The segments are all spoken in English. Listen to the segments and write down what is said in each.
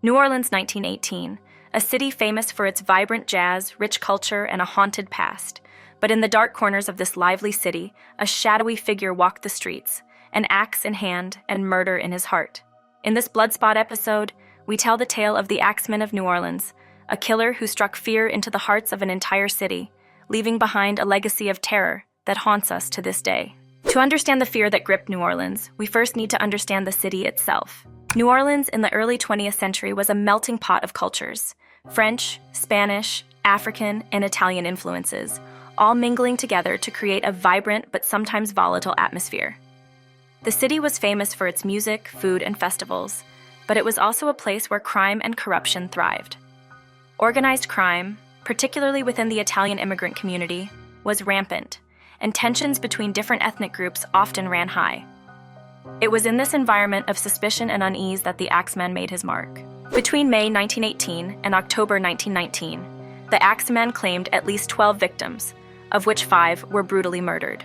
New Orleans, 1918, a city famous for its vibrant jazz, rich culture, and a haunted past. But in the dark corners of this lively city, a shadowy figure walked the streets, an axe in hand and murder in his heart. In this Bloodspot episode, we tell the tale of the Axeman of New Orleans, a killer who struck fear into the hearts of an entire city, leaving behind a legacy of terror that haunts us to this day. To understand the fear that gripped New Orleans, we first need to understand the city itself. New Orleans in the early 20th century was a melting pot of cultures: French, Spanish, African, and Italian influences, all mingling together to create a vibrant but sometimes volatile atmosphere. The city was famous for its music, food, and festivals, but it was also a place where crime and corruption thrived. Organized crime, particularly within the Italian immigrant community, was rampant, and tensions between different ethnic groups often ran high. It was in this environment of suspicion and unease that the Axeman made his mark. Between May 1918 and October 1919, the Axeman claimed at least 12 victims, of which 5 were brutally murdered.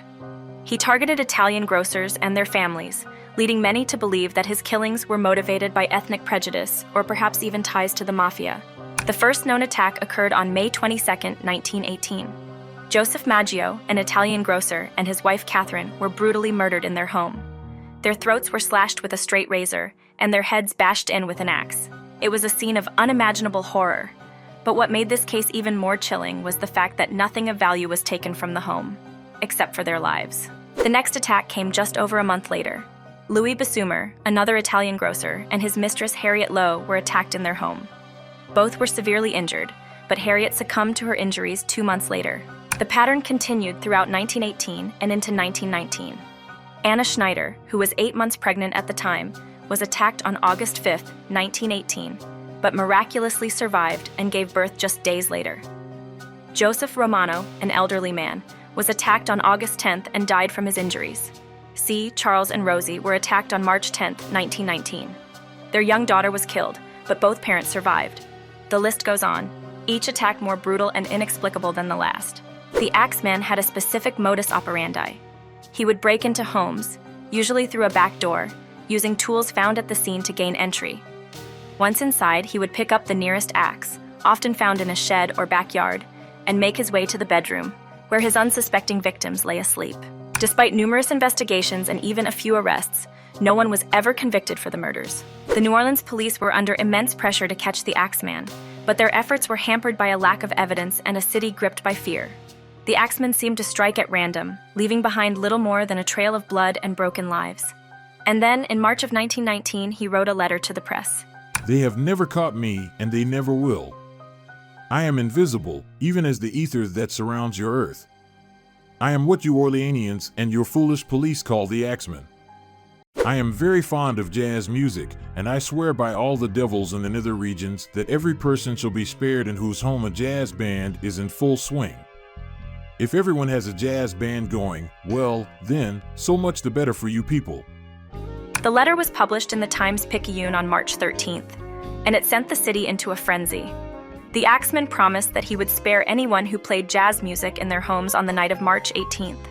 He targeted Italian grocers and their families, leading many to believe that his killings were motivated by ethnic prejudice or perhaps even ties to the mafia. The first known attack occurred on May 22, 1918. Joseph Maggio, an Italian grocer, and his wife Catherine were brutally murdered in their home. Their throats were slashed with a straight razor, and their heads bashed in with an axe. It was a scene of unimaginable horror. But what made this case even more chilling was the fact that nothing of value was taken from the home, except for their lives. The next attack came just over a month later. Louis Bessumer, another Italian grocer, and his mistress Harriet Lowe were attacked in their home. Both were severely injured, but Harriet succumbed to her injuries 2 months later. The pattern continued throughout 1918 and into 1919. Anna Schneider, who was 8 months pregnant at the time, was attacked on August 5, 1918, but miraculously survived and gave birth just days later. Joseph Romano, an elderly man, was attacked on August 10th and died from his injuries. C. Charles and Rosie were attacked on March 10, 1919. Their young daughter was killed, but both parents survived. The list goes on, each attack more brutal and inexplicable than the last. The Axeman had a specific modus operandi. He would break into homes, usually through a back door, using tools found at the scene to gain entry. Once inside, he would pick up the nearest axe, often found in a shed or backyard, and make his way to the bedroom, where his unsuspecting victims lay asleep. Despite numerous investigations and even a few arrests, no one was ever convicted for the murders. The New Orleans police were under immense pressure to catch the Axeman, but their efforts were hampered by a lack of evidence and a city gripped by fear. The Axeman seemed to strike at random, leaving behind little more than a trail of blood and broken lives. And then, in March of 1919, he wrote a letter to the press. They have never caught me, and they never will. I am invisible, even as the ether that surrounds your earth. I am what you Orleanians and your foolish police call the Axeman. I am very fond of jazz music, and I swear by all the devils in the nether regions that every person shall be spared in whose home a jazz band is in full swing. If everyone has a jazz band going, well, then, so much the better for you people. The letter was published in the Times-Picayune on March 13th, and it sent the city into a frenzy. The Axeman promised that he would spare anyone who played jazz music in their homes on the night of March 18th.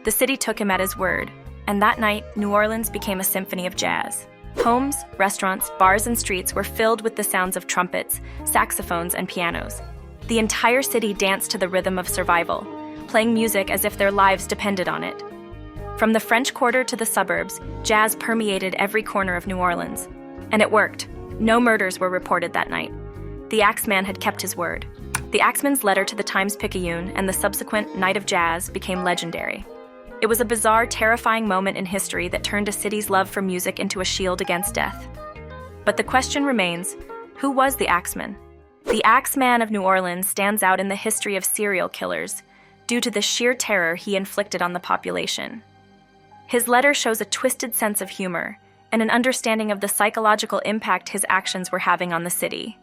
The city took him at his word, and that night, New Orleans became a symphony of jazz. Homes, restaurants, bars, and streets were filled with the sounds of trumpets, saxophones, and pianos. The entire city danced to the rhythm of survival, playing music as if their lives depended on it. From the French Quarter to the suburbs, jazz permeated every corner of New Orleans. And it worked. No murders were reported that night. The Axeman had kept his word. The Axeman's letter to the Times-Picayune and the subsequent Night of Jazz became legendary. It was a bizarre, terrifying moment in history that turned a city's love for music into a shield against death. But the question remains, who was the Axeman? The Axeman of New Orleans stands out in the history of serial killers due to the sheer terror he inflicted on the population. His letter shows a twisted sense of humor and an understanding of the psychological impact his actions were having on the city.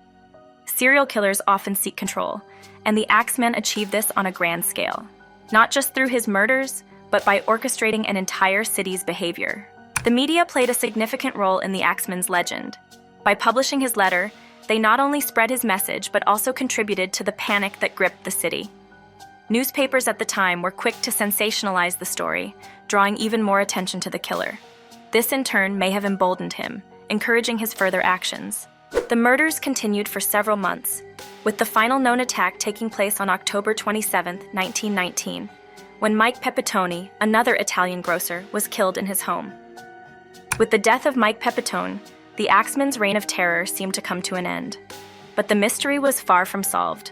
Serial killers often seek control, and the Axeman achieved this on a grand scale, not just through his murders, but by orchestrating an entire city's behavior. The media played a significant role in the Axeman's legend. By publishing his letter, they not only spread his message, but also contributed to the panic that gripped the city. Newspapers at the time were quick to sensationalize the story, drawing even more attention to the killer. This in turn may have emboldened him, encouraging his further actions. The murders continued for several months, with the final known attack taking place on October 27, 1919, when Mike Pepitone, another Italian grocer, was killed in his home. With the death of Mike Pepitone, the Axeman's reign of terror seemed to come to an end. But the mystery was far from solved.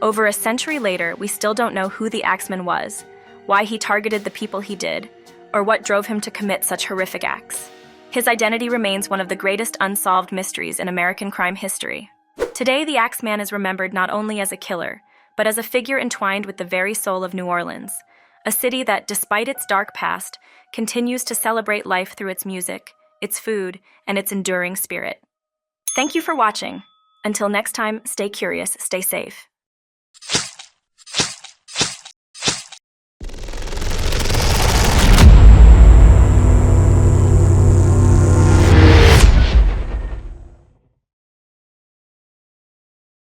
Over a century later, we still don't know who the Axeman was, why he targeted the people he did, or what drove him to commit such horrific acts. His identity remains one of the greatest unsolved mysteries in American crime history. Today, the Axeman is remembered not only as a killer, but as a figure entwined with the very soul of New Orleans, a city that, despite its dark past, continues to celebrate life through its music, its food, and its enduring spirit. Thank you for watching. Until next time, stay curious, stay safe.